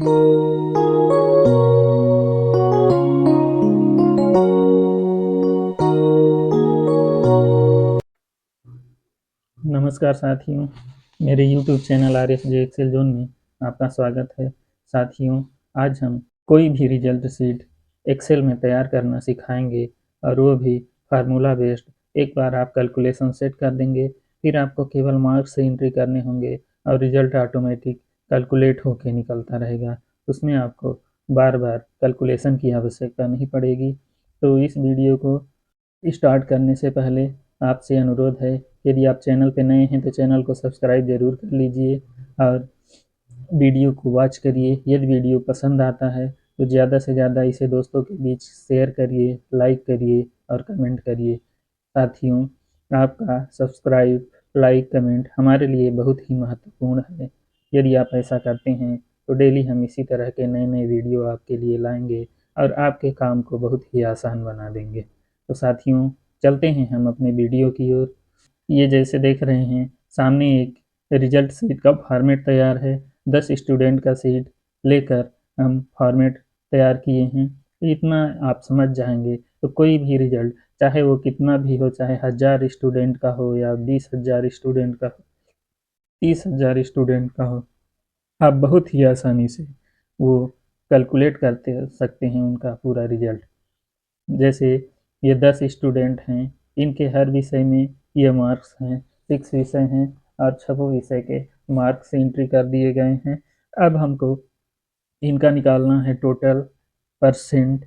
नमस्कार साथियों, मेरे YouTube channel RSJ excel zone में आपका स्वागत है। साथियों, आज हम कोई भी रिजल्ट शीट एक्सेल में तैयार करना सिखाएंगे और वो भी फार्मूला बेस्ड। एक बार आप कैलकुलेशन सेट कर देंगे, फिर आपको केवल मार्क्स से एंट्री करने होंगे और रिजल्ट ऑटोमेटिक कैलकुलेट होकर निकलता रहेगा। उसमें आपको बार बार कैलकुलेशन की आवश्यकता नहीं पड़ेगी। तो इस वीडियो को स्टार्ट करने से पहले आपसे अनुरोध है, यदि आप चैनल पर नए हैं तो चैनल को सब्सक्राइब ज़रूर कर लीजिए और वीडियो को वॉच करिए। यदि वीडियो पसंद आता है तो ज़्यादा से ज़्यादा इसे दोस्तों के बीच शेयर करिए, लाइक करिए और कमेंट करिए। साथियों, आपका सब्सक्राइब, लाइक, कमेंट हमारे लिए बहुत ही महत्वपूर्ण है। यदि आप ऐसा करते हैं तो डेली हम इसी तरह के नए नए वीडियो आपके लिए लाएंगे और आपके काम को बहुत ही आसान बना देंगे। तो साथियों, चलते हैं हम अपने वीडियो की ओर। ये जैसे देख रहे हैं, सामने एक रिजल्ट शीट का फॉर्मेट तैयार है। 10 स्टूडेंट का शीट लेकर हम फॉर्मेट तैयार किए हैं। इतना आप समझ जाएंगे तो कोई भी रिजल्ट, चाहे वो कितना भी हो, चाहे 1000 स्टूडेंट का हो या 20,000 स्टूडेंट का हो, 30,000 स्टूडेंट का हो, आप बहुत ही आसानी से वो कैलकुलेट करते सकते हैं उनका पूरा रिजल्ट। जैसे ये 10 स्टूडेंट हैं, इनके हर विषय में ये मार्क्स हैं, 6 विषय हैं और 6 विषय के मार्क्स एंट्री कर दिए गए हैं। अब हमको इनका निकालना है टोटल परसेंट,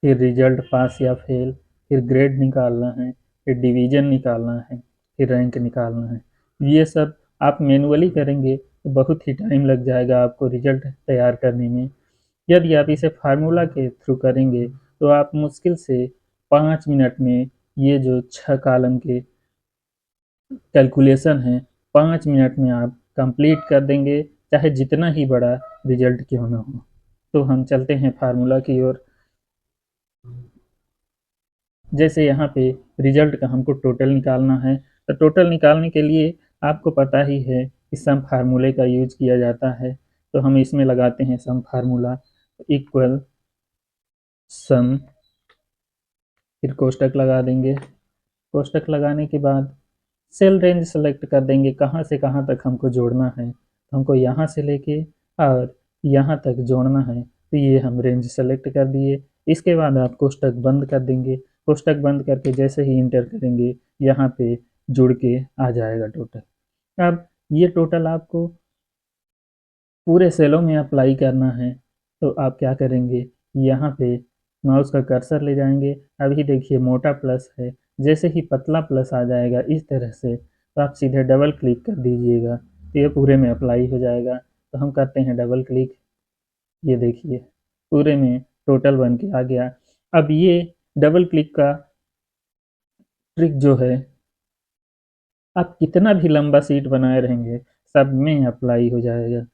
फिर रिजल्ट पास या फेल, फिर ग्रेड निकालना है, फिर डिवीजन निकालना है, फिर रैंक निकालना है। ये सब आप मैनुअली करेंगे तो बहुत ही टाइम लग जाएगा आपको रिजल्ट तैयार करने में। यदि आप इसे फार्मूला के थ्रू करेंगे तो आप मुश्किल से 5 मिनट में ये जो 6 कॉलम के कैलकुलेशन है, 5 मिनट में आप कंप्लीट कर देंगे, चाहे जितना ही बड़ा रिजल्ट क्यों ना हो। तो हम चलते हैं फार्मूला की ओर। जैसे यहाँ पे रिजल्ट का हमको टोटल निकालना है, तो टोटल निकालने के लिए आपको पता ही है कि सम फार्मूले का यूज किया जाता है। तो हम इसमें लगाते हैं सम फार्मूला इक्वल सम, फिर कोष्टक लगा देंगे। कोष्टक लगाने के बाद सेल रेंज सेलेक्ट कर देंगे, कहाँ से कहाँ तक हमको जोड़ना है। तो हमको यहाँ से लेके और यहाँ तक जोड़ना है, तो ये हम रेंज सेलेक्ट कर दिए। इसके बाद आप कोष्टक बंद कर देंगे। कोष्टक बंद करके जैसे ही इंटर करेंगे, यहाँ पे जुड़ के आ जाएगा टोटल। अब ये टोटल आपको पूरे सेलों में अप्लाई करना है, तो आप क्या करेंगे, यहाँ पे माउस का कर्सर ले जाएंगे। अभी देखिए मोटा प्लस है, जैसे ही पतला प्लस आ जाएगा इस तरह से, तो आप सीधे डबल क्लिक कर दीजिएगा, तो ये पूरे में अप्लाई हो जाएगा। तो हम करते हैं डबल क्लिक, ये देखिए पूरे में टोटल बन के आ गया। अब ये डबल क्लिक का ट्रिक जो है, आप कितना भी लंबा सीट बनाए रहेंगे सब में अप्लाई हो जाएगा।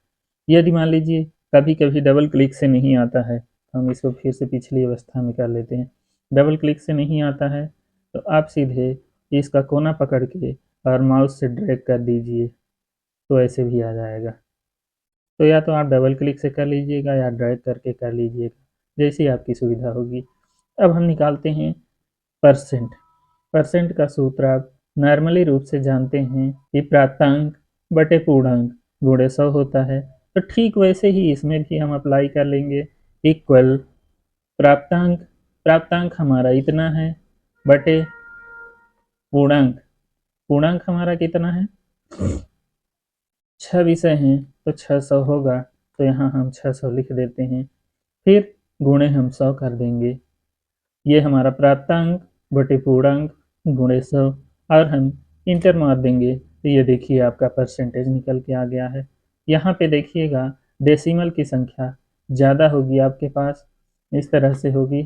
यदि मान लीजिए कभी कभी डबल क्लिक से नहीं आता है, तो हम इसको फिर से पिछली अवस्था में कर लेते हैं। डबल क्लिक से नहीं आता है तो आप सीधे इसका कोना पकड़ के और माउस से ड्रैग कर दीजिए, तो ऐसे भी आ जाएगा। तो या तो आप डबल क्लिक से कर लीजिएगा या ड्रैग करके कर लीजिएगा, जैसी आपकी सुविधा होगी। अब हम निकालते हैं परसेंट। परसेंट का सूत्र आप नॉर्मली रूप से जानते हैं कि प्राप्तांक बटे पूर्णांक गुणे 100 होता है। तो ठीक वैसे ही इसमें भी हम अप्लाई कर लेंगे। इक्वल प्राप्तांक, प्राप्तांक हमारा इतना है, बटे पूर्णांक, पूर्णांक हमारा कितना है, 6 विषय हैं तो 600 होगा, तो यहाँ हम 600 लिख देते हैं। फिर गुणे हम 100 कर देंगे। ये हमारा प्राप्तांक बटे पूर्णांक गुणे 100 और हम इंटर मार देंगे, तो ये देखिए आपका परसेंटेज निकल के आ गया है। यहाँ पे देखिएगा डेसिमल की संख्या ज़्यादा होगी आपके पास, इस तरह से होगी,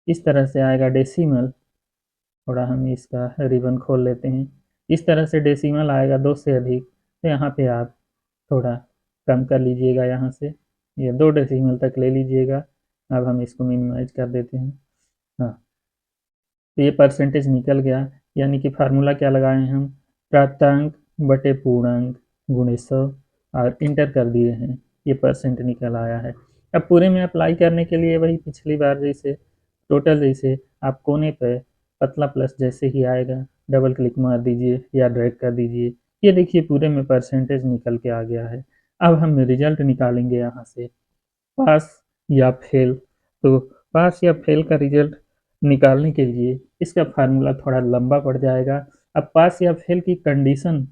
इस तरह से आएगा डेसिमल। थोड़ा हम इसका रिबन खोल लेते हैं। इस तरह से डेसिमल आएगा 2 से अधिक, तो यहाँ पे आप थोड़ा कम कर लीजिएगा, यहाँ से ये 2 डेसिमल तक ले लीजिएगा। अब हम इसको मिनिमाइज कर देते हैं। हाँ, तो ये परसेंटेज निकल गया। यानी कि फार्मूला क्या लगाए हैं हम, प्राप्तांक बटे पूर्णांक गुणे 100 और इंटर कर दिए हैं, ये परसेंट निकल आया है। अब पूरे में अप्लाई करने के लिए वही पिछली बार जैसे टोटल, जैसे आप कोने पर पतला प्लस जैसे ही आएगा डबल क्लिक मार दीजिए या ड्रैग कर दीजिए, ये देखिए पूरे में परसेंटेज निकल के आ गया है। अब हम रिजल्ट निकालेंगे यहाँ से, पास या फेल। तो पास या फेल का रिजल्ट निकालने के लिए इसका फार्मूला थोड़ा लंबा पड़ जाएगा। अब पास या फेल की कंडीशन,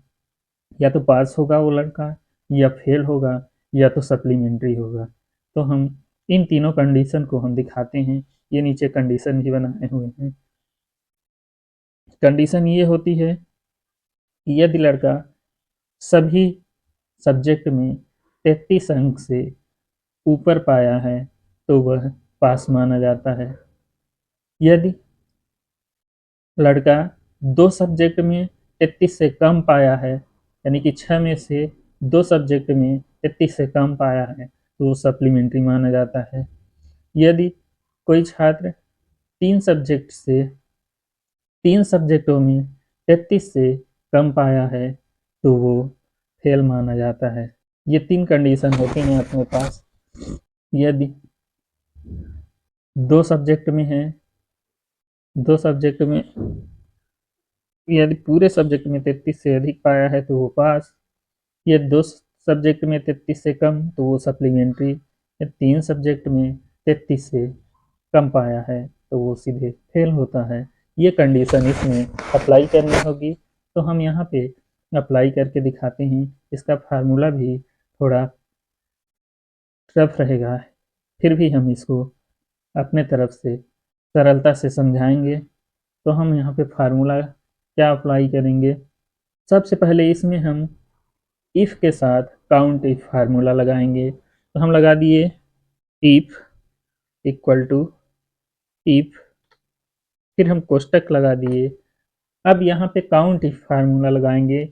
या तो पास होगा वो लड़का, या फेल होगा, या तो सप्लीमेंट्री होगा। तो हम इन तीनों कंडीशन को हम दिखाते हैं, ये नीचे कंडीशन भी बनाए हुए हैं। कंडीशन ये होती है कि यदि लड़का सभी सब्जेक्ट में 33 अंक से ऊपर पाया है तो वह पास माना जाता है। यदि लड़का 2 सब्जेक्ट में 33 से कम पाया है, यानी कि 6 में से 2 सब्जेक्ट में 33 से कम पाया है, तो वो सप्लीमेंट्री माना जाता है। यदि कोई छात्र 3 सब्जेक्टों में 33 से कम पाया है तो वो फेल माना जाता है। ये 3 कंडीशन होती हैं अपने पास। यदि 2 सब्जेक्ट में है, 2 सब्जेक्ट में यदि पूरे सब्जेक्ट में 33 से अधिक पाया है तो वो पास, या 2 सब्जेक्ट में 33 से कम तो वो सप्लीमेंट्री, या 3 सब्जेक्ट में 33 से कम पाया है तो वो सीधे फेल होता है। ये कंडीशन इसमें अप्लाई करनी होगी, तो हम यहाँ पे अप्लाई करके दिखाते हैं। इसका फार्मूला भी थोड़ा टफ रहेगा, फिर भी हम इसको अपने तरफ से सरलता से समझाएंगे। तो हम यहाँ पे फार्मूला क्या अप्लाई करेंगे, सबसे पहले इसमें हम इफ़ के साथ काउंट इफ फार्मूला लगाएंगे। तो हम लगा दिए इफ इक्वल टू इफ, फिर हम कोष्टक लगा दिए। अब यहाँ पे काउंट इफ फार्मूला लगाएंगे।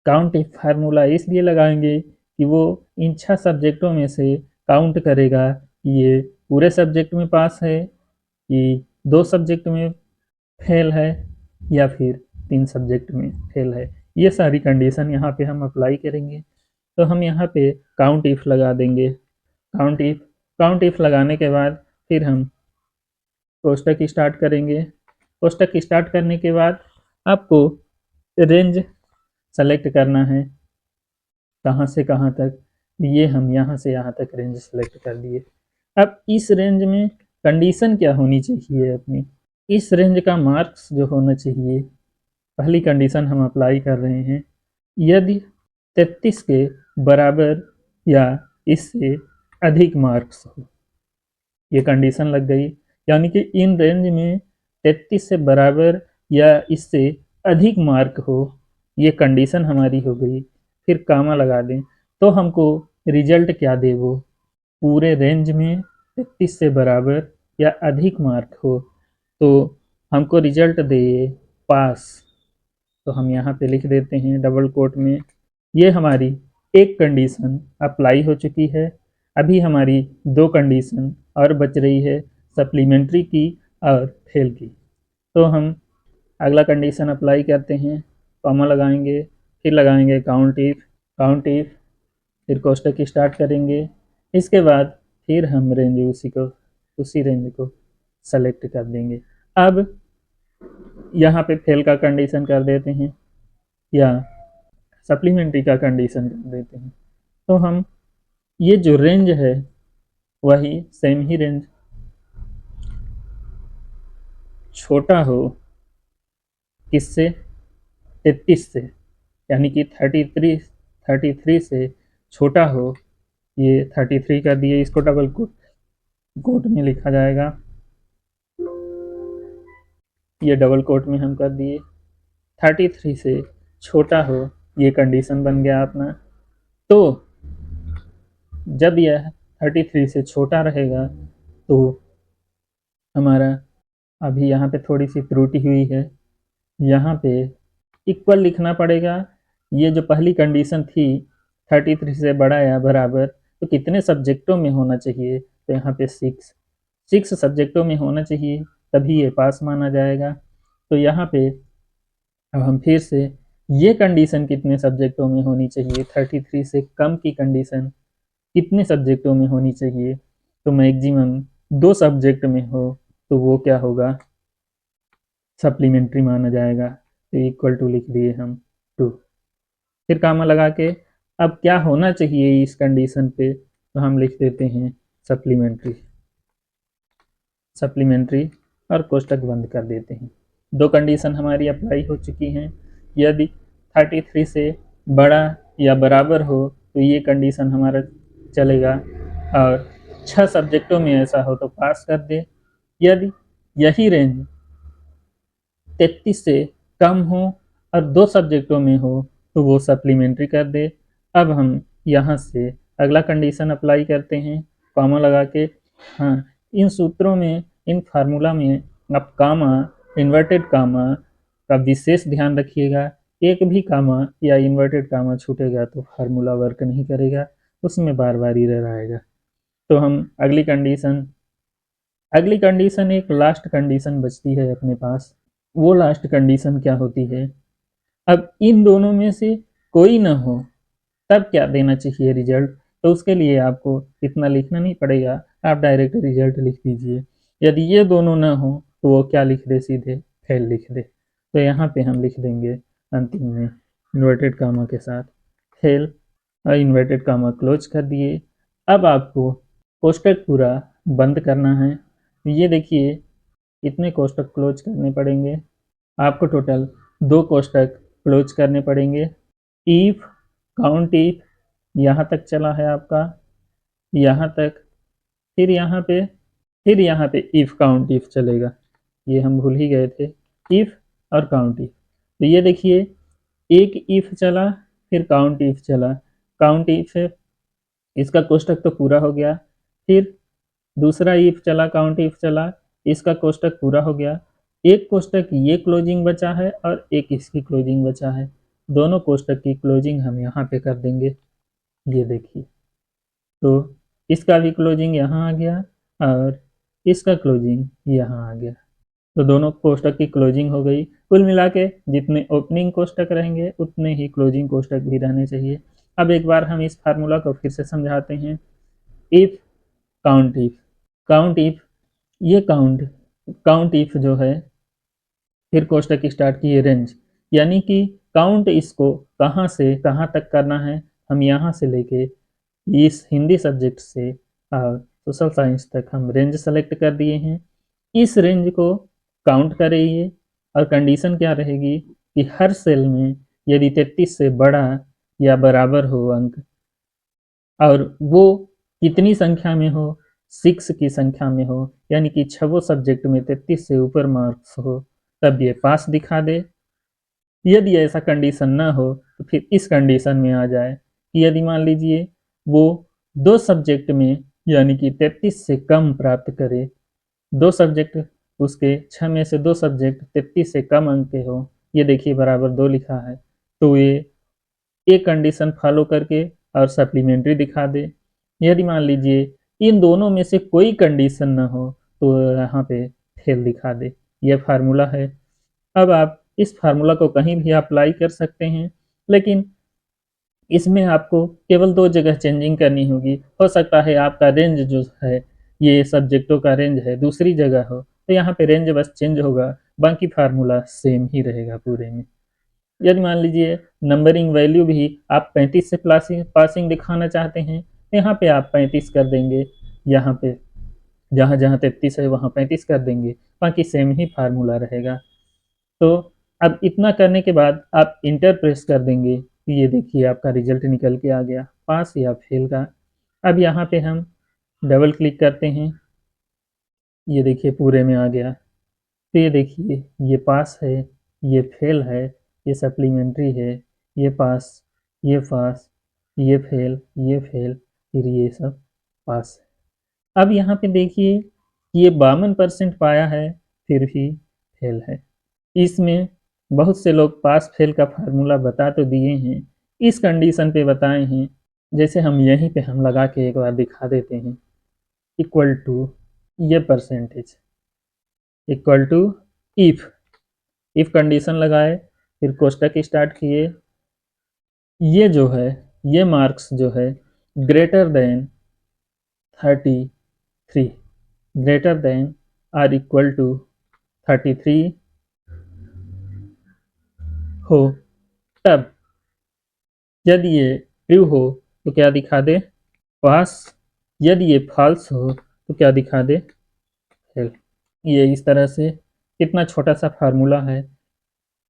काउंट इफ फार्मूला इसलिए लगाएंगे कि वो इन 6 सब्जेक्टों में से काउंट करेगा कि ये पूरे सब्जेक्ट में पास है, कि 2 सब्जेक्ट में फेल है, या फिर 3 सब्जेक्ट में फेल है। ये सारी कंडीशन यहाँ पे हम अप्लाई करेंगे। तो हम यहाँ पे काउंट इफ लगा देंगे। काउंट इफ लगाने के बाद फिर हम कोष्टक स्टार्ट करेंगे। कोष्टक स्टार्ट करने के बाद आपको रेंज सेलेक्ट करना है, कहाँ से कहाँ तक। ये हम यहाँ से यहाँ तक रेंज सेलेक्ट कर दिए। अब इस रेंज में कंडीशन क्या होनी चाहिए अपनी, इस रेंज का मार्क्स जो होना चाहिए, पहली कंडीशन हम अप्लाई कर रहे हैं, यदि 33 के बराबर या इससे अधिक मार्क्स हो। ये कंडीशन लग गई, यानी कि इन रेंज में 33 से बराबर या इससे अधिक मार्क हो, ये कंडीशन हमारी हो गई। फिर कामा लगा दें तो हमको रिजल्ट क्या दे, वो पूरे रेंज में 33 से बराबर या अधिक मार्क हो तो हमको रिजल्ट दे पास। तो हम यहाँ पे लिख देते हैं डबल कोट में, ये हमारी एक कंडीशन अप्लाई हो चुकी है। अभी हमारी 2 कंडीशन और बच रही है, सप्लीमेंट्री की और फेल की। तो हम अगला कंडीशन अप्लाई करते हैं, कॉमा लगाएंगे, फिर लगाएंगे काउंट इफ, फिर कोष्टक स्टार्ट करेंगे। इसके बाद फिर हम रेंज उसी रेंज को सेलेक्ट कर देंगे। अब यहाँ पे फेल का कंडीशन कर देते हैं या सप्लीमेंट्री का कंडीशन कर देते हैं। तो हम ये जो रेंज है वही सेम ही रेंज, छोटा हो किससे, 33 से, यानी कि 33 से छोटा हो। ये 33 कर दिए, इसको डबल कोट में लिखा जाएगा, ये डबल कोट में हम कर दिए। 33 से छोटा हो, ये कंडीशन बन गया अपना। तो जब यह 33 से छोटा रहेगा तो हमारा, अभी यहाँ पे थोड़ी सी त्रुटि हुई है, यहाँ पे इक्वल लिखना पड़ेगा। ये जो पहली कंडीशन थी 33 से बड़ा या बराबर, तो कितने सब्जेक्टों में होना चाहिए, तो यहाँ पे 6 सब्जेक्टों में होना चाहिए, तभी ये पास माना जाएगा। तो यहाँ पे अब हम फिर से ये कंडीशन कितने सब्जेक्टों में होनी चाहिए, 33 से कम की कंडीशन कितने सब्जेक्टों में होनी चाहिए, तो मैक्सिमम 2 सब्जेक्ट में हो तो वो क्या होगा, सप्लीमेंट्री माना जाएगा। तो इक्वल टू लिख दिए हम 2, फिर कामा लगा के अब क्या होना चाहिए इस कंडीशन पे, तो हम लिख देते हैं सप्लीमेंट्री, सप्लीमेंट्री और कोष्टक बंद कर देते हैं। 2 कंडीशन हमारी अप्लाई हो चुकी हैं। यदि 33 से बड़ा या बराबर हो तो ये कंडीशन हमारा चलेगा, और 6 सब्जेक्टों में ऐसा हो तो पास कर दे। यदि यही रेंज 33 से कम हो और 2 सब्जेक्टों में हो तो वो सप्लीमेंट्री कर दे। अब हम यहाँ से अगला कंडीशन अप्लाई करते हैं कॉमा लगा के। हाँ, इन सूत्रों में, इन फार्मूला में आप कामा, इन्वर्टेड कामा का विशेष ध्यान रखिएगा। एक भी कामा या इन्वर्टेड कामा छूटेगा तो फार्मूला वर्क नहीं करेगा, उसमें बार बार एरर आएगा। तो हम अगली कंडीशन एक लास्ट कंडीशन बचती है अपने पास। वो लास्ट कंडीशन क्या होती है, अब इन दोनों में से कोई ना हो तब क्या देना चाहिए रिजल्ट, तो उसके लिए आपको इतना लिखना नहीं पड़ेगा, आप डायरेक्ट रिजल्ट लिख दीजिए। यदि ये दोनों ना हो तो वो क्या लिख दे, सीधे फेल लिख दे। तो यहाँ पे हम लिख देंगे अंतिम में इन्वर्टेड कामा के साथ फेल, और इन्वर्टेड कामा क्लोज कर दिए। अब आपको कोष्टक पूरा बंद करना है। ये देखिए इतने कोष्टक क्लोज करने पड़ेंगे आपको, टोटल 2 कोष्टक क्लोज करने पड़ेंगे। इफ, काउंट इफ यहाँ तक चला है आपका, यहाँ तक, फिर यहाँ पे इफ काउंट इफ चलेगा, ये हम भूल ही गए थे, इफ और काउंट इफ। तो ये देखिए एक इफ चला, फिर काउंट इफ चला, काउंट इफ इसका कोष्टक तो पूरा हो गया, फिर दूसरा इफ चला, काउंट इफ चला, इसका कोष्टक पूरा हो गया। एक कोष्टक ये क्लोजिंग बचा है और एक इसकी क्लोजिंग बचा है, दोनों कोष्टक की क्लोजिंग हम यहाँ पे कर देंगे। ये देखिए, तो इसका भी क्लोजिंग यहाँ आ गया और इसका क्लोजिंग यहाँ आ गया, तो दोनों कोष्टक की क्लोजिंग हो गई। कुल मिला के जितने ओपनिंग कोष्टक रहेंगे उतने ही क्लोजिंग कोष्टक भी रहने चाहिए। अब एक बार हम इस फार्मूला को फिर से समझाते हैं। If, count if, count if, ये काउंट इफ जो है, फिर कोष्टक स्टार्ट किए रेंज, यानी कि काउंट इसको कहाँ से कहाँ तक करना है, हम यहाँ से लेके इस हिंदी सब्जेक्ट से और सोशल साइंस तक हम रेंज सेलेक्ट कर दिए हैं। इस रेंज को काउंट करिए और कंडीशन क्या रहेगी कि हर सेल में यदि 33 से बड़ा या बराबर हो अंक, और वो कितनी संख्या में हो, 6 की संख्या में हो, यानी कि 6 सब्जेक्ट में 33 से ऊपर मार्क्स हो, तब ये पास दिखा दे। यदि ऐसा कंडीशन ना हो तो फिर इस कंडीशन में आ जाए कि यदि मान लीजिए वो 2 सब्जेक्ट में यानी कि 33 से कम प्राप्त करे, 2 सब्जेक्ट उसके 6 में से 2 सब्जेक्ट 33 से कम अंक के हो, ये देखिए बराबर 2 लिखा है, तो ये एक कंडीशन फॉलो करके और सप्लीमेंट्री दिखा दे। यदि मान लीजिए इन दोनों में से कोई कंडीशन ना हो तो यहाँ पे फेल दिखा दे। यह फार्मूला है। अब आप इस फार्मूला को कहीं भी अप्लाई कर सकते हैं, लेकिन इसमें आपको केवल 2 जगह चेंजिंग करनी होगी। हो सकता है आपका रेंज जो है, ये सब्जेक्टों का रेंज है, दूसरी जगह हो, तो यहाँ पे रेंज बस चेंज होगा, बाकी फार्मूला सेम ही रहेगा पूरे में। यदि मान लीजिए नंबरिंग वैल्यू भी आप 35 से पासिंग दिखाना चाहते हैं, तो यहाँ पे आप 35 कर देंगे, यहाँ पे जहाँ जहाँ 33 है वहाँ 35 कर देंगे, बाकी सेम ही फार्मूला रहेगा। तो अब इतना करने के बाद आप इंटर प्रेस कर देंगे, ये देखिए आपका रिजल्ट निकल के आ गया, पास या फेल का। अब यहाँ पे हम डबल क्लिक करते हैं, ये देखिए पूरे में आ गया। तो ये देखिए ये पास है, ये फेल है, ये सप्लीमेंट्री है, ये पास, ये पास, ये फेल, ये फेल, फिर ये सब पास है। अब यहाँ पे देखिए ये 52% पाया है, फिर भी फेल है। इसमें बहुत से लोग पास फेल का फार्मूला बता तो दिए हैं, इस कंडीशन पे बताए हैं, जैसे हम यहीं पे हम लगा के एक बार दिखा देते हैं, इक्वल टू ये percentage, equal to if, if condition लगाए फिर कोष्टक स्टार्ट किए। ये जो है, ये मार्क्स जो है greater than 33, greater than or equal to 33 हो, तब यदि ये ट्रू हो तो क्या दिखा दे, पास। यदि ये फॉल्स हो तो क्या दिखा दे, फेल। ये इस तरह से कितना छोटा सा फार्मूला है,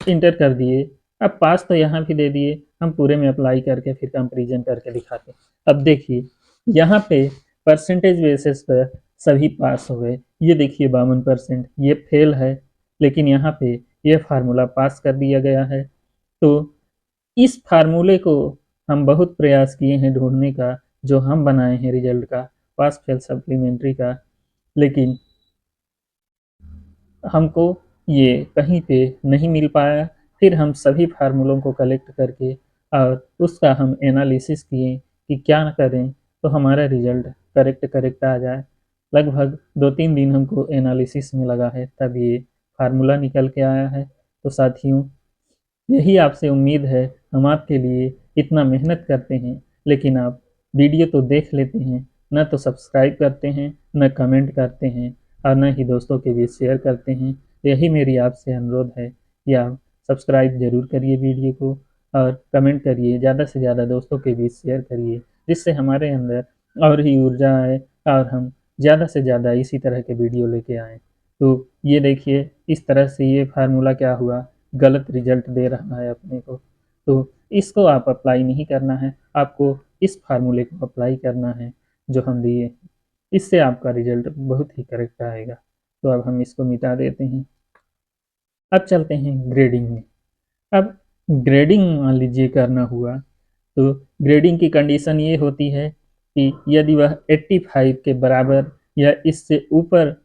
इंटर कर दिए। अब पास तो यहाँ भी दे दिए, हम पूरे में अप्लाई करके फिर कंपेरिजन करके दिखाते। अब देखिए यहाँ पे परसेंटेज बेसिस पर सभी पास हो गए। ये देखिए 52%, ये फेल है, लेकिन यहाँ पे ये फार्मूला पास कर दिया गया है। तो इस फार्मूले को हम बहुत प्रयास किए हैं ढूंढने का, जो हम बनाए हैं रिजल्ट का, पास फेल सप्लीमेंट्री का, लेकिन हमको ये कहीं पे नहीं मिल पाया। फिर हम सभी फार्मूलों को कलेक्ट करके और उसका हम एनालिसिस किए कि क्या करें तो हमारा रिजल्ट करेक्ट आ जाए। लगभग 2-3 दिन हमको एनालिसिस में लगा है, तब ये फार्मूला निकल के आया है। तो साथियों, यही आपसे उम्मीद है, हम आपके लिए इतना मेहनत करते हैं, लेकिन आप वीडियो तो देख लेते हैं, न तो सब्सक्राइब करते हैं, न कमेंट करते हैं, और न ही दोस्तों के बीच शेयर करते हैं। यही मेरी आपसे अनुरोध है कि आप सब्सक्राइब ज़रूर करिए वीडियो को, और कमेंट करिए, ज़्यादा से ज़्यादा दोस्तों के बीच शेयर करिए, जिससे हमारे अंदर और ही ऊर्जा आए और हम ज़्यादा से ज़्यादा इसी तरह के वीडियो लेके आएँ। तो ये देखिए, इस तरह से ये फार्मूला क्या हुआ, गलत रिजल्ट दे रहा है अपने को। तो इसको आप अप्लाई नहीं करना है, आपको इस फार्मूले को अप्लाई करना है जो हम दिए, इससे आपका रिजल्ट बहुत ही करेक्ट आएगा। तो अब हम इसको मिटा देते हैं। अब चलते हैं ग्रेडिंग में। अब ग्रेडिंग मान लीजिए करना हुआ, तो ग्रेडिंग की कंडीशन ये होती है कि यदि वह 85 के बराबर या इससे ऊपर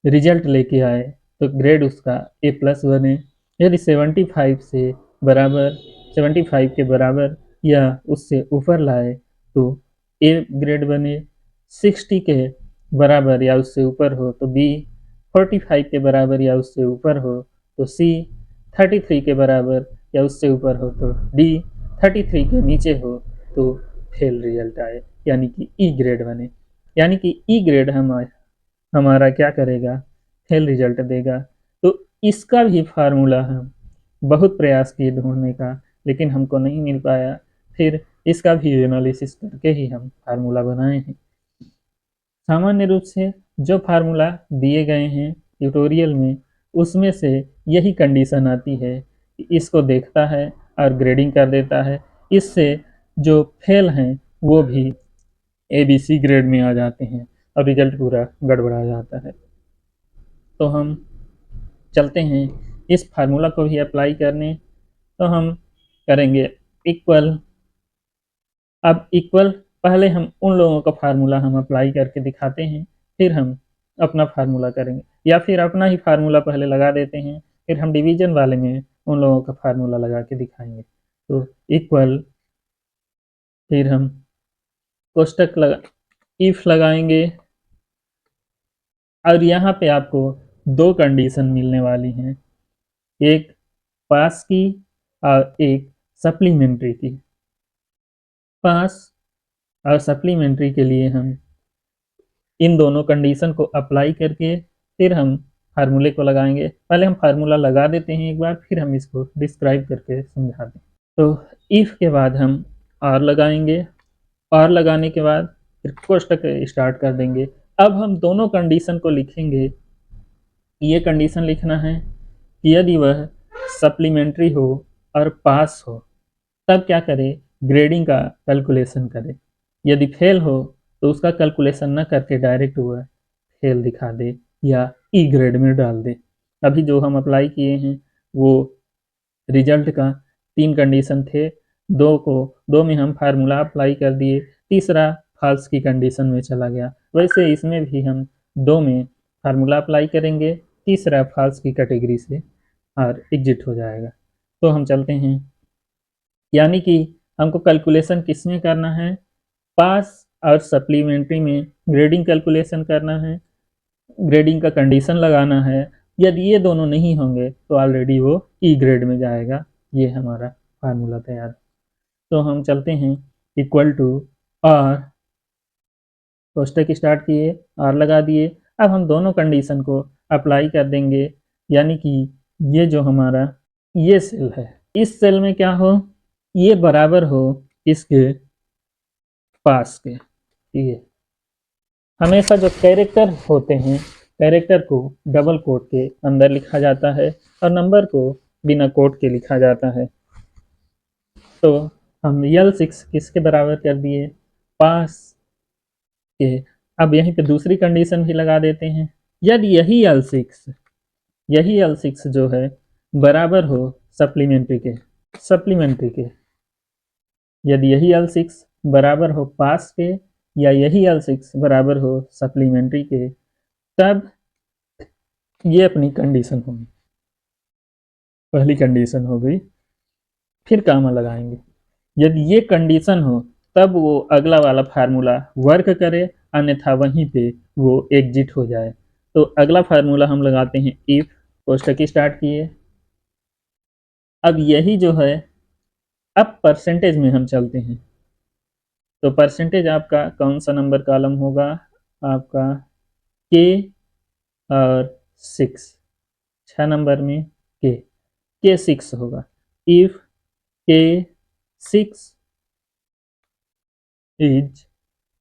रिजल्ट लेके आए तो ग्रेड उसका ए प्लस बने। यदि 75 से बराबर 75 के बराबर या उससे ऊपर लाए तो ए ग्रेड बने। 60 के बराबर या उससे ऊपर हो तो बी, 45 के बराबर या उससे ऊपर हो तो सी, 33 के बराबर या उससे ऊपर हो तो डी, 33 के नीचे हो तो फेल रिजल्ट आए, यानी कि ई ग्रेड बने। यानी कि ई ग्रेड हमारा क्या करेगा, फेल रिजल्ट देगा। तो इसका भी फार्मूला हम बहुत प्रयास किए ढूंढने का, लेकिन हमको नहीं मिल पाया। फिर इसका भी एनालिसिस करके ही हम फार्मूला बनाए हैं। सामान्य रूप से जो फार्मूला दिए गए हैं ट्यूटोरियल में, उसमें से यही कंडीशन आती है कि इसको देखता है और ग्रेडिंग कर देता है। इससे जो फेल हैं वो भी ए बी सी ग्रेड में आ जाते हैं और रिजल्ट पूरा गड़बड़ा जाता है। तो हम चलते हैं इस फार्मूला को भी अप्लाई करने। तो हम करेंगे इक्वल। अब इक्वल पहले हम उन लोगों का फार्मूला हम अप्लाई करके दिखाते हैं, फिर हम अपना फार्मूला करेंगे, या फिर अपना ही फार्मूला पहले लगा देते हैं, फिर हम डिवीजन वाले में उन लोगों का फार्मूला लगा के दिखाएंगे। तो इक्वल, फिर हम कोष्टक लगा, इफ लगाएंगे, और यहाँ पे आपको दो कंडीशन मिलने वाली हैं, एक पास की और एक सप्लीमेंट्री की। पास और सप्लीमेंट्री के लिए हम इन दोनों कंडीशन को अप्लाई करके फिर हम फार्मूले को लगाएंगे। पहले हम फार्मूला लगा देते हैं एक बार, फिर हम इसको डिस्क्राइब करके समझाते हैं। तो इफ के बाद हम आर लगाएंगे, आर लगाने के बाद फिर कोष्टक स्टार्ट कर देंगे। अब हम दोनों कंडीशन को लिखेंगे। ये कंडीशन लिखना है कि यदि वह सप्लीमेंट्री हो और पास हो तब क्या करे, ग्रेडिंग का कैलकुलेशन करे। यदि फेल हो तो उसका कैलकुलेशन न करके डायरेक्ट वह फेल दिखा दे या ई ग्रेड में डाल दे। अभी जो हम अप्लाई किए हैं वो रिजल्ट का 3 कंडीशन थे, दो में हम फार्मूला अप्लाई कर दिए, तीसरा फॉल्स की कंडीशन में चला गया। वैसे इसमें भी हम 2 में फार्मूला अप्लाई करेंगे, तीसरा फॉल्स की कैटेगरी से और एग्जिट हो जाएगा। तो हम चलते हैं, यानी कि हमको कैलकुलेशन किस में करना है, पास और सप्लीमेंट्री में ग्रेडिंग कैलकुलेशन करना है, ग्रेडिंग का कंडीशन लगाना है। यदि ये दोनों नहीं होंगे तो ऑलरेडी वो ई ग्रेड में जाएगा, ये हमारा फार्मूला तैयार। तो हम चलते हैं इक्वल टू आर, कोष्टक स्टार्ट किए, आर लगा दिए। अब हम दोनों कंडीशन को अप्लाई कर देंगे, यानी कि ये जो हमारा ये सेल है, इस सेल में क्या हो, ये बराबर हो इसके पास के। ठीक है, हमेशा जो कैरेक्टर होते हैं, कैरेक्टर को डबल कोट के अंदर लिखा जाता है और नंबर को बिना कोट के लिखा जाता है। तो हम L6 किसके बराबर कर दिए, पास के। अब यहीं पे दूसरी कंडीशन भी लगा देते हैं, यदि यही L6 जो है बराबर हो सप्लीमेंट्री के, सप्लीमेंट्री के, यदि यही L6 बराबर हो पास के या यही L6 बराबर हो सप्लीमेंट्री के, तब ये अपनी कंडीशन होगी, पहली कंडीशन हो गई। फिर कामा लगाएंगे, यदि ये कंडीशन हो तब वो अगला वाला फार्मूला वर्क करे, अन्यथा वहीं पे वो एग्जिट हो जाए। तो अगला फार्मूला हम लगाते हैं इफ, कोष्टक स्टार्ट किए। अब यही जो है, अब परसेंटेज में हम चलते हैं। तो परसेंटेज आपका कौन सा नंबर कॉलम होगा, आपका के और 6, 6 नंबर में के 6 होगा। If K 6 is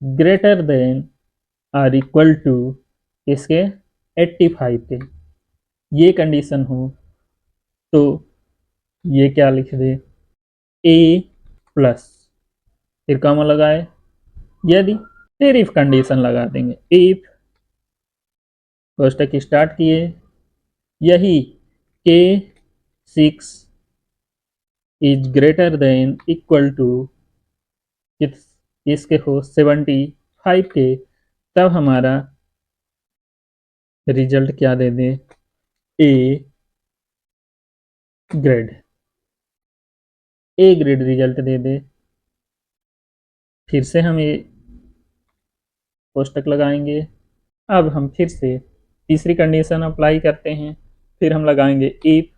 greater than or equal to इसके 85 के, ये कंडीशन हो तो ये क्या लिख दे, ए प्लस, फिर कॉमा लगाए। यदि फिर इफ कंडीशन लगा देंगे, इफ कोष्टक स्टार्ट किए, यही K 6 is greater than equal to इसके हो 75 के, तब हमारा रिजल्ट क्या दे दे, A grade, A grade result दे दे। फिर से हम ये कोष्टक लगाएंगे। अब हम फिर से तीसरी कंडीशन अप्लाई करते हैं, फिर हम लगाएंगे इफ,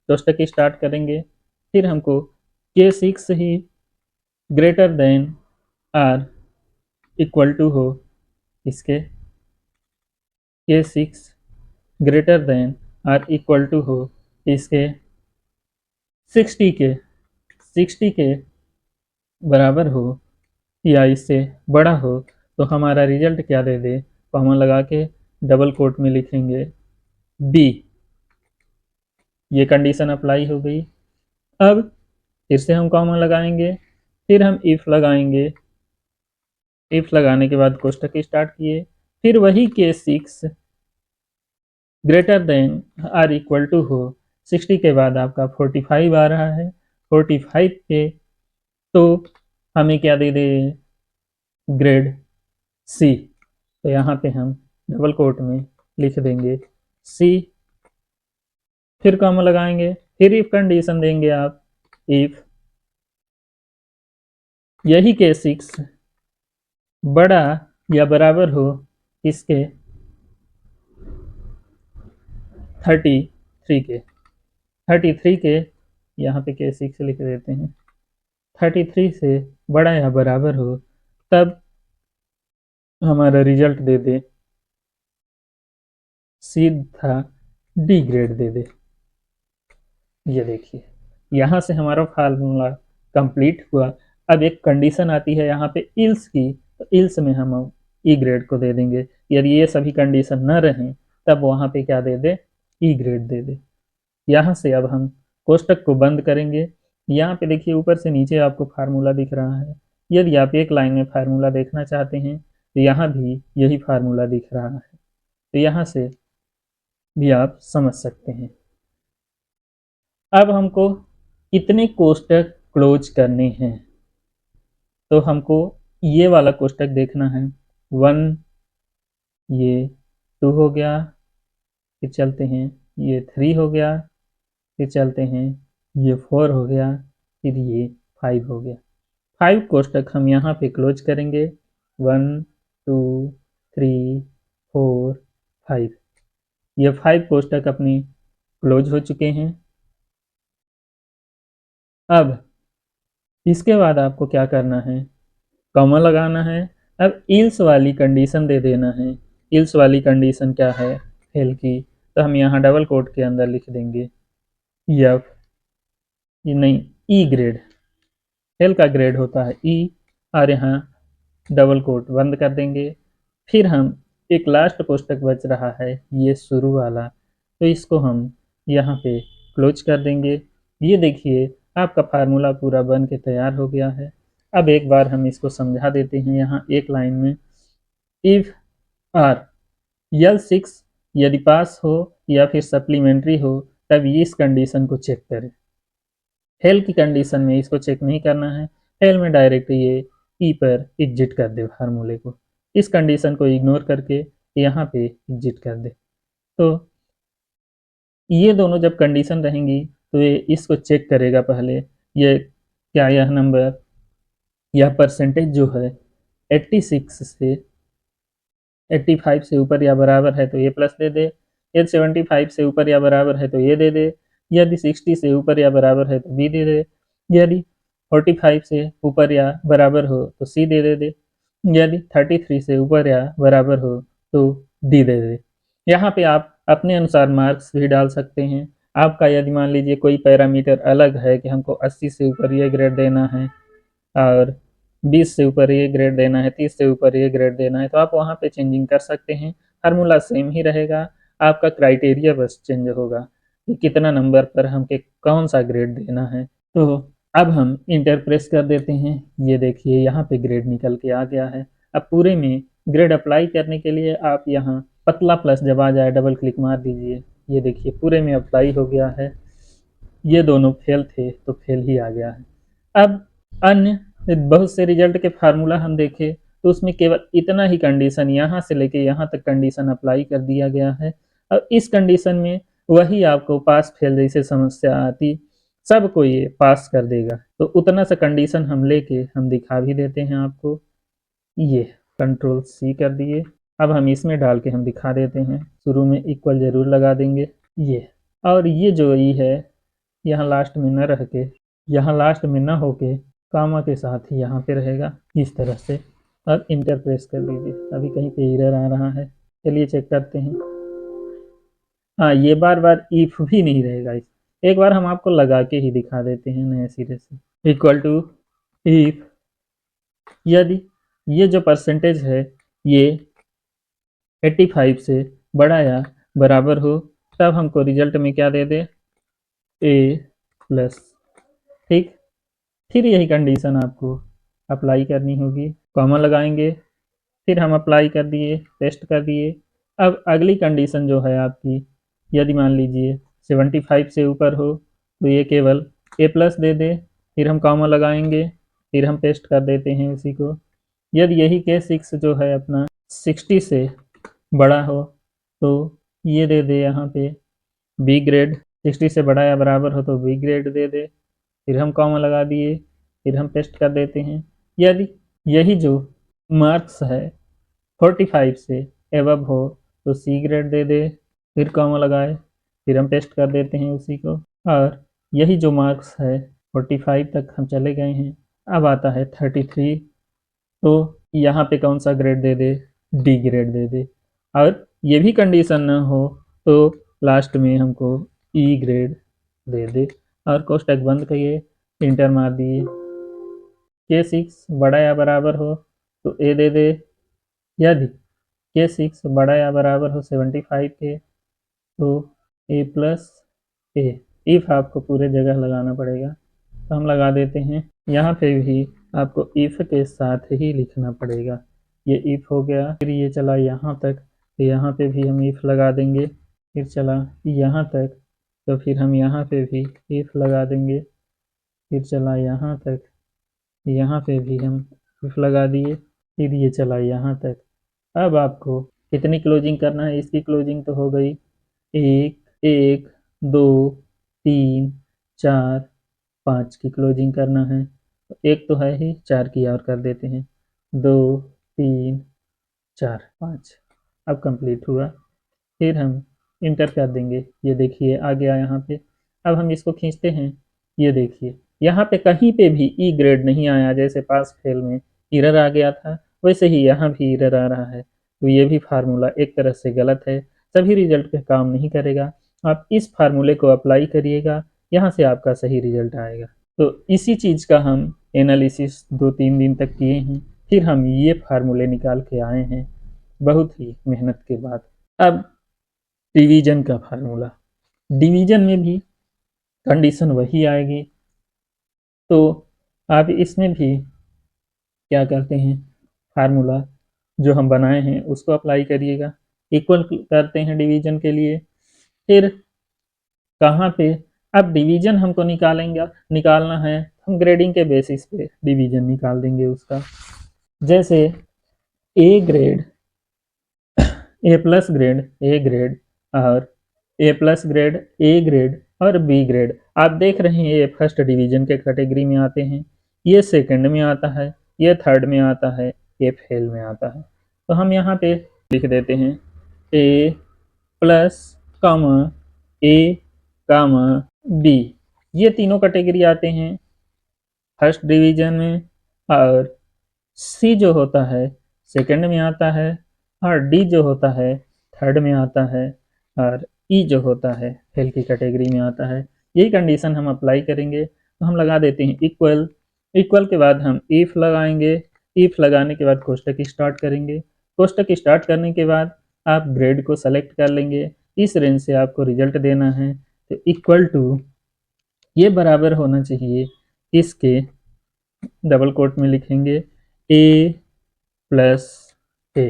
कोष्टक स्टार्ट करेंगे। फिर हमको के 6 ही greater than or equal to हो इसके, K 6 greater than or equal to हो इसके 60 के बराबर हो या इससे बड़ा हो, तो हमारा रिजल्ट क्या दे दे, कॉमा लगा के डबल कोट में लिखेंगे बी। ये कंडीशन अप्लाई हो गई। अब फिर से हम कॉमा लगाएंगे, फिर हम इफ लगाएंगे। इफ लगाने के बाद कोष्टक स्टार्ट किए, फिर वही K 6 greater than or equal to हो 60 के बाद आपका 45 आ रहा है, 45 पे तो हमें क्या दे दे, ग्रेड सी। तो यहाँ पे हम डबल कोट में लिख देंगे सी, फिर कॉमा लगाएंगे, फिर इफ कंडीशन देंगे आप, इफ यही के 6 बड़ा या बराबर हो इसके 33 के, 33 के, यहाँ पे के 6 लिख देते हैं, 33 से बड़ा या बराबर हो, तब हमारा रिजल्ट दे दे सीधा डी ग्रेड दे दे। ये देखिए, यहाँ से हमारा फार्मूला कंप्लीट हुआ। अब एक कंडीशन आती है यहाँ पे इल्स की, तो इल्स में हम ई ग्रेड को दे देंगे। यदि ये सभी कंडीशन न रहें तब वहाँ पे क्या दे दे, ई ग्रेड दे दे। यहाँ से अब हम कोष्टक को बंद करेंगे। यहाँ पे देखिए ऊपर से नीचे आपको फार्मूला दिख रहा है। यदि आप एक लाइन में फार्मूला देखना चाहते हैं तो यहाँ भी यही फार्मूला दिख रहा है, तो यहाँ से भी आप समझ सकते हैं। अब हमको कितने कोष्टक क्लोज करने हैं, तो हमको ये वाला कोष्टक देखना है, 1, ये 2 हो गया, फिर चलते हैं ये 3 हो गया, फिर चलते हैं ये 4 हो गया, फिर ये 5 हो गया। 5 कोष्टक हम यहाँ पे क्लोज करेंगे, 1 2 3 4 5। ये 5 कोष्टक अपनी क्लोज हो चुके हैं। अब इसके बाद आपको क्या करना है, कॉमा लगाना है। अब इल्स वाली कंडीशन दे देना है। इल्स वाली कंडीशन क्या है, फेल की, तो हम यहाँ डबल कोट के अंदर लिख देंगे एफ, ये नहीं, ई ग्रेड, फेल का ग्रेड होता है ई, और यहाँ डबल कोट बंद कर देंगे। फिर हम एक लास्ट कोष्टक बच रहा है ये शुरू वाला, तो इसको हम यहाँ पे क्लोज कर देंगे। ये देखिए आपका फार्मूला पूरा बन के तैयार हो गया है। अब एक बार हम इसको समझा देते हैं यहाँ एक लाइन में। इफ आर L6 यदि पास हो या फिर सप्लीमेंट्री हो तब इस कंडीशन को चेक करें। फेल की कंडीशन में इसको चेक नहीं करना है, फेल में डायरेक्ट ये ई पर एग्जिट कर दे फार्मूले को, इस कंडीशन को इग्नोर करके यहाँ पे एग्जिट कर दे। तो ये दोनों जब कंडीशन रहेंगी तो ये इसको चेक करेगा पहले, ये क्या यह नंबर, यह परसेंटेज जो है 86 से 85 से ऊपर या बराबर है तो ये प्लस दे दे, यदि 75 से ऊपर या बराबर है तो ये दे दे, यदि 60 से ऊपर या बराबर है तो बी दे दे, यदि 45 से ऊपर या बराबर हो तो सी दे दे, यदि 33 से ऊपर या बराबर हो तो डी दे दे। यहाँ पे आप अपने अनुसार मार्क्स भी डाल सकते हैं। आपका यदि मान लीजिए कोई पैरामीटर अलग है कि हमको 80 से ऊपर ये ग्रेड देना है और 20 से ऊपर ये ग्रेड देना है, 30 से ऊपर ये ग्रेड देना है, तो आप वहाँ पे चेंजिंग कर सकते हैं। फार्मूला सेम ही रहेगा, आपका क्राइटेरिया बस चेंज होगा कि कितना नंबर पर हमके कौन सा ग्रेड देना है। तो अब हम इंटर प्रेस कर देते हैं। ये देखिए यहाँ पे ग्रेड निकल के आ गया है। अब पूरे में ग्रेड अप्लाई करने के लिए आप यहाँ पतला प्लस जब आ जाए डबल क्लिक मार दीजिए। ये देखिए पूरे में अप्लाई हो गया है। ये दोनों फेल थे तो फेल ही आ गया है। अब अन्य बहुत से रिजल्ट के फार्मूला हम देखें तो उसमें केवल इतना ही कंडीशन यहाँ से लेके यहाँ तक कंडीशन अप्लाई कर दिया गया है। अब इस कंडीशन में वही आपको पास फेल जैसे समस्या आती, सबको ये पास कर देगा। तो उतना सा कंडीशन हम लेके हम दिखा भी देते हैं आपको। ये कंट्रोल सी कर दिए। अब हम इसमें डाल के हम दिखा देते हैं। शुरू में इक्वल जरूर लगा देंगे ये, और ये जो ई है यहाँ लास्ट में न रह के, यहाँ लास्ट में न होके कामा के साथ ही यहाँ पे रहेगा इस तरह से। अब इंटर प्रेस कर दीजिए। अभी कहीं पे एरर आ रहा है, चलिए चेक करते हैं। हाँ, ये बार बार इफ भी नहीं रहेगा। एक बार हम आपको लगा के ही दिखा देते हैं नए सिरे से। इक्वल टू इफ, यदि ये जो परसेंटेज है ये 85 से बड़ा या बराबर हो तब हमको रिजल्ट में क्या दे दे, ए प्लस। ठीक, फिर यही कंडीशन आपको अप्लाई करनी होगी। कॉमा लगाएंगे, फिर हम अप्लाई कर दिए, पेस्ट कर दिए। अब अगली कंडीशन जो है आपकी, यदि मान लीजिए 75 से ऊपर हो तो ये केवल ए प्लस दे दे, फिर हम कॉमा लगाएंगे, फिर हम पेस्ट कर देते हैं उसी को। यदि यही केस 6 जो है अपना 60 से बड़ा हो तो ये दे दे यहाँ पे बी ग्रेड, 60 से बड़ा या बराबर हो तो बी ग्रेड दे दे, फिर हम कॉमा लगा दिए, फिर हम पेस्ट कर देते हैं। यदि यही जो मार्क्स है 45 से एबव हो तो सी ग्रेड दे दे, फिर कॉमा लगाए, फिर हम पेस्ट कर देते हैं उसी को। और यही जो मार्क्स है 45 तक हम चले गए हैं, अब आता है 33, तो यहाँ पे कौन सा ग्रेड दे दे, डी ग्रेड दे दे। और ये भी कंडीशन ना हो तो लास्ट में हमको ई ग्रेड दे दे। और कोष्टक बंद करिए, इंटर मार दिए। K6 बड़ा या बराबर हो तो ए दे दे, यदि K6 बड़ा या बराबर हो 75 के तो ए प्लस ए। इफ आपको पूरे जगह लगाना पड़ेगा तो हम लगा देते हैं। यहाँ पे भी आपको इफ के साथ ही लिखना पड़ेगा। ये इफ हो गया, फिर ये चला यहाँ तक तो यहाँ पे भी हम इफ लगा देंगे, फिर चला यहाँ तक तो फिर हम यहाँ पे भी इफ लगा देंगे, फिर चला यहाँ तक, यहाँ पे भी हम इफ लगा दिए, फिर ये चला यहाँ तक। अब आपको कितनी क्लोजिंग करना है, इसकी क्लोजिंग तो हो गई 1 2 3 4 5 की क्लोजिंग करना है। एक तो है ही, 4 की और कर देते हैं, 2 3 4 5। अब कंप्लीट हुआ, फिर हम इंटर कर देंगे। ये देखिए आ गया यहाँ पे। अब हम इसको खींचते हैं, ये देखिए यहाँ पे कहीं पे भी ई ग्रेड नहीं आया, जैसे पास फेल में एरर आ गया था वैसे ही यहाँ भी एरर आ रहा है। तो ये भी फार्मूला एक तरह से गलत है, सभी रिजल्ट पे काम नहीं करेगा। आप इस फार्मूले को अप्लाई करिएगा, यहाँ से आपका सही रिजल्ट आएगा। तो इसी चीज़ का हम एनालिसिस 2-3 दिन तक किए हैं, फिर हम ये फार्मूले निकाल के आए हैं बहुत ही मेहनत के बाद। अब डिवीजन का फार्मूला, डिवीजन में भी कंडीशन वही आएगी। तो आप इसमें भी क्या करते हैं, फार्मूला जो हम बनाए हैं उसको अप्लाई करिएगा, इक्वल करते हैं डिवीजन के लिए। फिर कहाँ पे, अब डिवीजन हमको निकालना है, हम ग्रेडिंग के बेसिस पे डिवीजन निकाल देंगे उसका। जैसे ए grade, A plus grade, A grade और ए प्लस ग्रेड, ए ग्रेड और बी ग्रेड। आप देख रहे हैं ये फर्स्ट डिवीजन के कैटेगरी में आते हैं, ये सेकंड में आता है, ये थर्ड में आता है, ये फेल में आता है। तो हम यहाँ पे लिख देते हैं ए प्लस कामा ए कामा बी, ये तीनों कैटेगरी आते हैं फर्स्ट डिवीजन में, और सी जो होता है सेकंड में आता है, और डी जो होता है थर्ड में आता है, और ई जो होता है फेल की कैटेगरी में आता है। यही कंडीशन हम अप्लाई करेंगे। तो हम लगा देते हैं इक्वल, इक्वल के बाद हम इफ लगाएंगे, इफ लगाने के बाद कोष्टक स्टार्ट करेंगे, कोष्टक स्टार्ट करने के बाद आप ग्रेड को सेलेक्ट कर लेंगे, इस रेंज से आपको रिजल्ट देना है। तो इक्वल टू, ये बराबर होना चाहिए इसके, डबल कोट में लिखेंगे ए प्लस ए,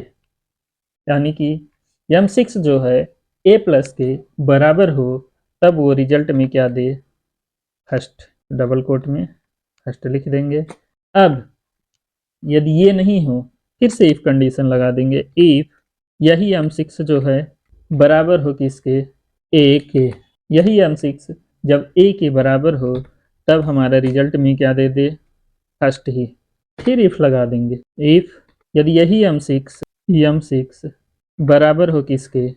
यानी कि M6 जो है ए प्लस के बराबर हो तब वो रिजल्ट में क्या दे, फर्स्ट, डबल कोट में फर्स्ट लिख देंगे। अब यदि ये नहीं हो फिर से इफ कंडीशन लगा देंगे, इफ यही M6 जो है बराबर हो किसके, ए के, यही M6 जब ए के बराबर हो तब हमारा रिजल्ट में क्या दे दे, फर्स्ट ही। फिर इफ लगा देंगे, इफ यदि यही M6 बराबर हो किसके,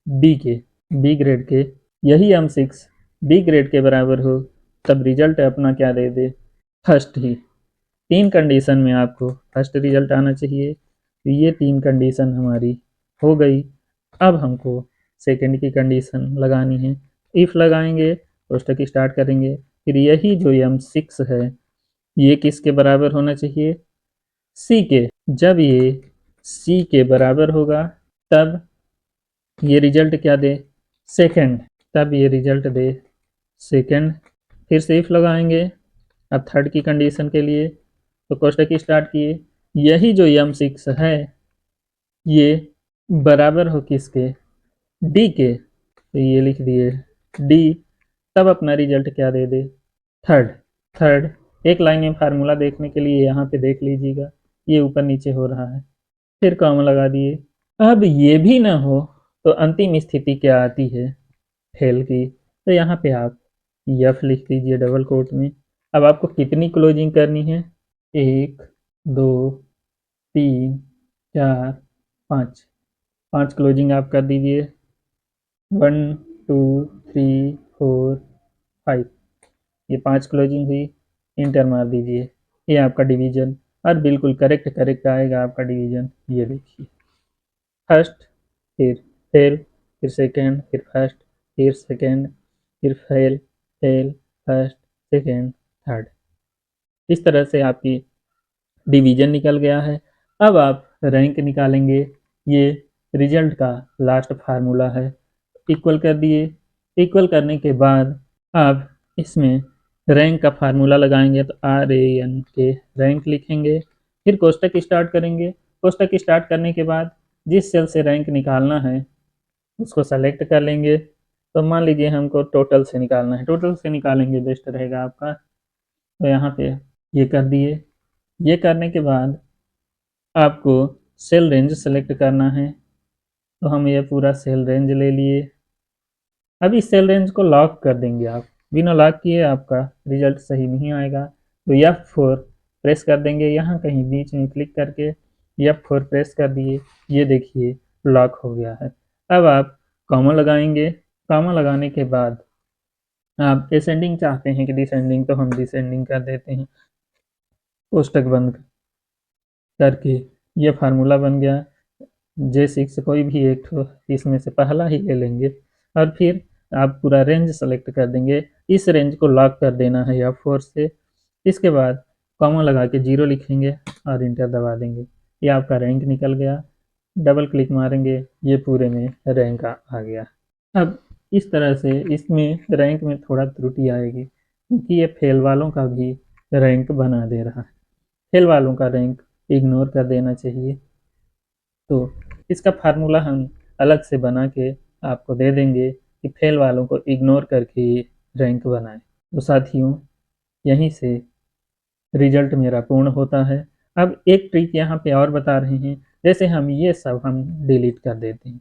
बी के, बी ग्रेड के, यही M6 बी ग्रेड के बराबर हो तब रिजल्ट अपना क्या दे दे, फर्स्ट ही। तीन कंडीशन में आपको फर्स्ट रिजल्ट आना चाहिए। तो ये तीन कंडीशन हमारी हो गई। अब हमको सेकंड की कंडीशन लगानी है, इफ लगाएंगे, कोष्टक स्टार्ट करेंगे, फिर यही जो M6 है ये किसके बराबर होना चाहिए, सी के। जब ये सी के बराबर होगा तब ये रिजल्ट क्या दे, सेकंड, तब ये रिजल्ट दे सेकंड। फिर से इफ लगाएंगे अब थर्ड की कंडीशन के लिए, तो कोष्टक स्टार्ट किए, यही जो M6 है ये बराबर हो किसके, डी के, तो ये लिख दिए डी, तब अपना रिजल्ट क्या दे दे, थर्ड। थर्ड एक लाइन में फार्मूला देखने के लिए यहाँ पे देख लीजिएगा, ये ऊपर नीचे हो रहा है, फिर कॉमा लगा दिए। अब ये भी ना हो तो अंतिम स्थिति क्या आती है, फेल की, तो यहाँ पे आप एफ लिख दीजिए डबल कोट में। अब आपको कितनी क्लोजिंग करनी है, 1 2 3 4 5, 5 क्लोजिंग आप कर दीजिए, 1 2 3 4 5, ये 5 क्लोजिंग हुई, इंटर मार दीजिए। ये आपका डिवीजन, और बिल्कुल करेक्ट करेक्ट आएगा आपका डिवीजन। ये देखिए फर्स्ट, फिर फेल, फिर सेकेंड, फिर फर्स्ट, फिर सेकेंड, फिर fail, fail, first, second, third. इस तरह से आपकी डिवीजन निकल गया है। अब आप रैंक निकालेंगे, ये रिजल्ट का लास्ट फार्मूला है। इक्वल कर दिए, इक्वल करने के बाद आप इसमें रैंक का फार्मूला लगाएंगे, तो RAN के रैंक लिखेंगे, फिर कोष्टक स्टार्ट करेंगे। कोष्टक स्टार्ट करने के बाद जिस सेल से रैंक निकालना है उसको सेलेक्ट कर लेंगे। तो मान लीजिए हमको टोटल से निकालना है, टोटल से निकालेंगे बेस्ट रहेगा आपका। तो यहाँ पे ये कर दिए, ये करने के बाद आपको सेल रेंज सेलेक्ट करना है, तो हम ये पूरा सेल रेंज ले लिए। अब इस सेल रेंज को लॉक कर देंगे, आप बिना लॉक किए आपका रिजल्ट सही नहीं आएगा। तो F4 प्रेस कर देंगे, यहाँ कहीं बीच में क्लिक करके F4 प्रेस कर दिए, ये देखिए लॉक हो गया है। अब आप कॉमा लगाएंगे, कॉमा लगाने के बाद आप असेंडिंग चाहते हैं कि डिसेंडिंग, तो हम डिसेंडिंग कर देते हैं। कोष्टक बंद करके ये फार्मूला बन गया। J6 कोई भी एक ठो इसमें से पहला ही ले लेंगे और फिर आप पूरा रेंज सेलेक्ट कर देंगे। इस रेंज को लॉक कर देना है F4 से। इसके बाद कॉमा लगा के 0 लिखेंगे और इंटर दबा देंगे। ये आपका रैंक निकल गया। डबल क्लिक मारेंगे, ये पूरे में रैंक आ गया। अब इस तरह से इसमें रैंक में थोड़ा त्रुटि आएगी क्योंकि ये फेल वालों का भी रैंक बना दे रहा है। फेल वालों का रैंक इग्नोर कर देना चाहिए। तो इसका फार्मूला हम अलग से बना के आपको दे देंगे कि फेल वालों को इग्नोर करके रैंक बनाएं। तो साथियों, यहीं से रिजल्ट मेरा पूर्ण होता है। अब एक ट्रिक यहाँ पे और बता रहे हैं। जैसे हम डिलीट कर देते हैं।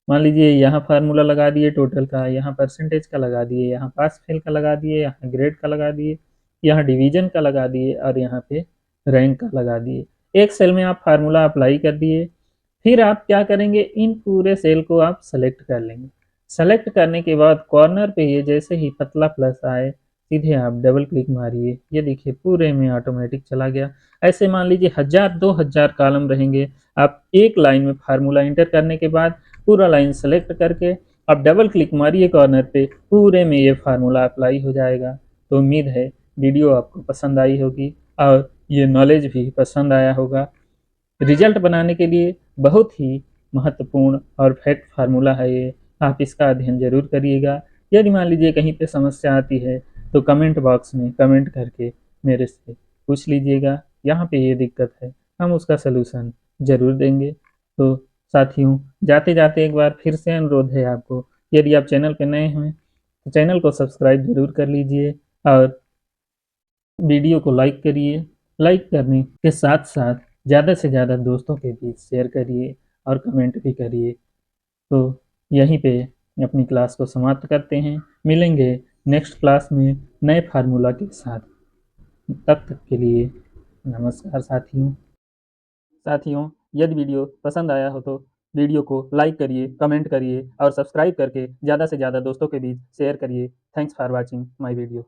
मान लीजिए यहाँ फार्मूला लगा दिए टोटल का, यहाँ परसेंटेज का लगा दिए, यहाँ पास फेल का लगा दिए, यहाँ ग्रेड का लगा दिए, यहाँ डिवीजन का लगा दिए और यहाँ पे रैंक का लगा दिए। एक सेल में आप फार्मूला अप्लाई कर दिए। फिर आप क्या करेंगे, इन पूरे सेल को आप सेलेक्ट कर लेंगे। सेलेक्ट करने के बाद कॉर्नर पे ये जैसे ही पतला प्लस आए, सीधे आप डबल क्लिक मारिए। ये देखिए पूरे में ऑटोमेटिक चला गया। ऐसे मान लीजिए 1000-2000 कॉलम रहेंगे। आप एक लाइन में फार्मूला इंटर करने के बाद पूरा लाइन सेलेक्ट करके आप डबल क्लिक मारिए कॉर्नर पे, पूरे में ये फार्मूला अप्लाई हो जाएगा। तो उम्मीद है वीडियो आपको पसंद आई होगी और ये नॉलेज भी पसंद आया होगा। रिजल्ट बनाने के लिए बहुत ही महत्वपूर्ण और फैक्ट फार्मूला है ये। आप इसका अध्ययन जरूर करिएगा। यदि मान लीजिए कहीं पे समस्या आती है तो कमेंट बॉक्स में कमेंट करके मेरे से पूछ लीजिएगा, यहाँ पे ये दिक्कत है, हम उसका सलूशन जरूर देंगे। तो साथियों, जाते जाते एक बार फिर से अनुरोध है आपको, यदि आप चैनल पे नए हैं तो चैनल को सब्सक्राइब जरूर कर लीजिए और वीडियो को लाइक करिए। लाइक करने के साथ साथ ज़्यादा से ज़्यादा दोस्तों के बीच शेयर करिए और कमेंट भी करिए। तो यहीं पे अपनी क्लास को समाप्त करते हैं। मिलेंगे नेक्स्ट क्लास में नए फार्मूला के साथ। तब तक के लिए नमस्कार साथियों। साथियों, यदि वीडियो पसंद आया हो तो वीडियो को लाइक करिए, कमेंट करिए और सब्सक्राइब करके ज़्यादा से ज़्यादा दोस्तों के बीच शेयर करिए। Thanks for watching my video.